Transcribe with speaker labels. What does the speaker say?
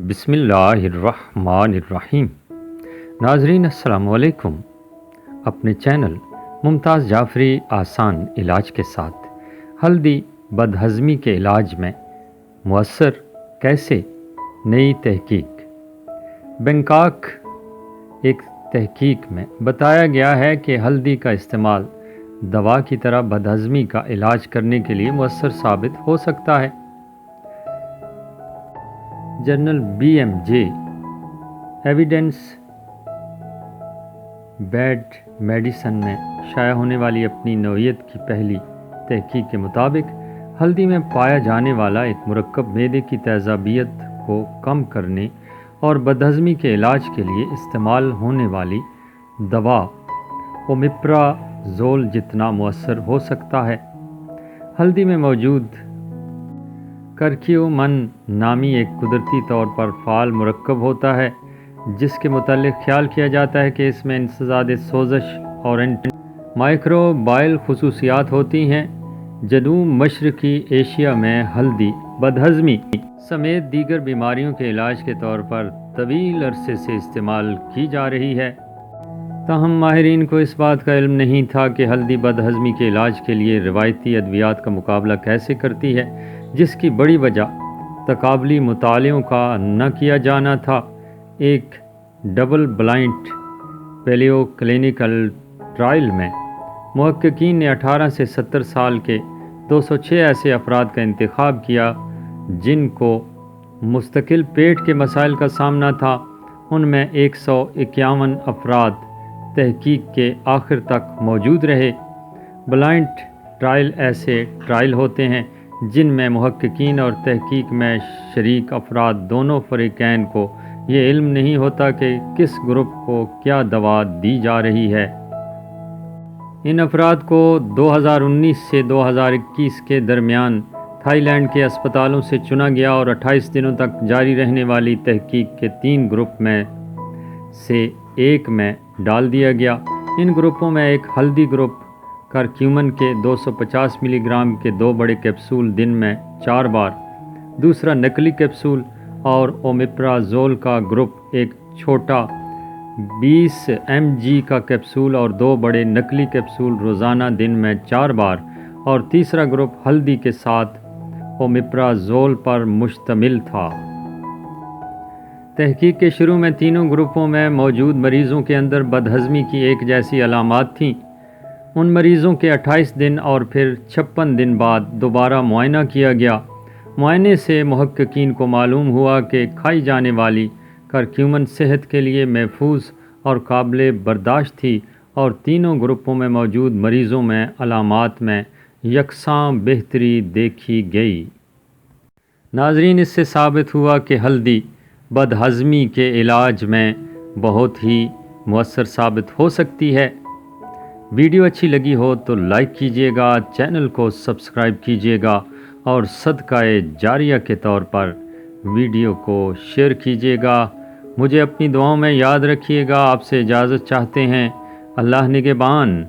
Speaker 1: بسم اللہ الرحمن الرحیم۔ ناظرین السلام علیکم۔ اپنے چینل ممتاز جعفری آسان علاج کے ساتھ ہلدی بدہضمی کے علاج میں مؤثر کیسے؟ نئی تحقیق۔ بینکاک ایک تحقیق میں بتایا گیا ہے کہ ہلدی کا استعمال دوا کی طرح بدہضمی کا علاج کرنے کے لیے مؤثر ثابت ہو سکتا ہے۔ Journal BMJ evidence based medicine میں شائع ہونے والی اپنی نوعیت کی پہلی تحقیق کے مطابق ہلدی میں پایا جانے والا ایک مرکب معدے کی تیزابیت کو کم کرنے اور بدہضمی کے علاج کے لیے استعمال ہونے والی دوا اومیپرازول جتنا مؤثر ہو سکتا ہے۔ ہلدی میں موجود کرکیومن نامی ایک قدرتی طور پر فعال مرکب ہوتا ہے جس کے متعلق خیال کیا جاتا ہے کہ اس میں انسداد سوزش اور مائکروبائل خصوصیات ہوتی ہیں۔ جنوب مشرقی ایشیا میں ہلدی بدہضمی سمیت دیگر بیماریوں کے علاج کے طور پر طویل عرصے سے استعمال کی جا رہی ہے۔ تاہم ماہرین کو اس بات کا علم نہیں تھا کہ ہلدی بدہضمی کے علاج کے لیے روایتی ادویات کا مقابلہ کیسے کرتی ہے، جس کی بڑی وجہ تقابلی مطالعوں کا نہ کیا جانا تھا۔ ایک ڈبل بلائنڈ پیلیو کلینیکل ٹرائل میں محققین نے 18 سے 70 سال کے 206 ایسے افراد کا انتخاب کیا جن کو مستقل پیٹ کے مسائل کا سامنا تھا۔ ان میں 151 افراد تحقیق کے آخر تک موجود رہے۔ بلائنڈ ٹرائل ایسے ٹرائل ہوتے ہیں جن میں محققین اور تحقیق میں شریک افراد دونوں فریقین کو یہ علم نہیں ہوتا کہ کس گروپ کو کیا دوا دی جا رہی ہے۔ ان افراد کو 2019 سے 2021 کے درمیان تھائی لینڈ کے اسپتالوں سے چنا گیا اور 28 دنوں تک جاری رہنے والی تحقیق کے 3 گروپ میں سے ایک میں ڈال دیا گیا۔ ان گروپوں میں ایک ہلدی گروپ کرکیومن کے 250 ملی گرام کے 2 بڑے کیپسول دن میں 4 بار، دوسرا نقلی کیپسول، اور اومیپرازول کا گروپ ایک چھوٹا 20 mg کا کیپسول اور 2 بڑے نقلی کیپسول روزانہ دن میں 4 بار، اور تیسرا گروپ ہلدی کے ساتھ اومیپرازول پر مشتمل تھا۔ تحقیق کے شروع میں تینوں گروپوں میں موجود مریضوں کے اندر بدہضمی کی ایک جیسی علامات تھیں۔ ان مریضوں کے 28 دن اور پھر 56 دن بعد دوبارہ معائنہ کیا گیا۔ معائنے سے محققین کو معلوم ہوا کہ کھائی جانے والی کرکیومن صحت کے لیے محفوظ اور قابل برداشت تھی، اور تینوں گروپوں میں موجود مریضوں میں علامات میں یکساں بہتری دیکھی گئی۔ ناظرین، اس سے ثابت ہوا کہ ہلدی بدہضمی کے علاج میں بہت ہی مؤثر ثابت ہو سکتی ہے۔ ویڈیو اچھی لگی ہو تو لائک کیجیے گا، چینل کو سبسکرائب کیجیے گا، اور صدقہ جاریہ کے طور پر ویڈیو کو شیئر کیجیے گا۔ مجھے اپنی دعاؤں میں یاد رکھیے گا۔ آپ سے اجازت چاہتے ہیں۔ اللہ نگہبان۔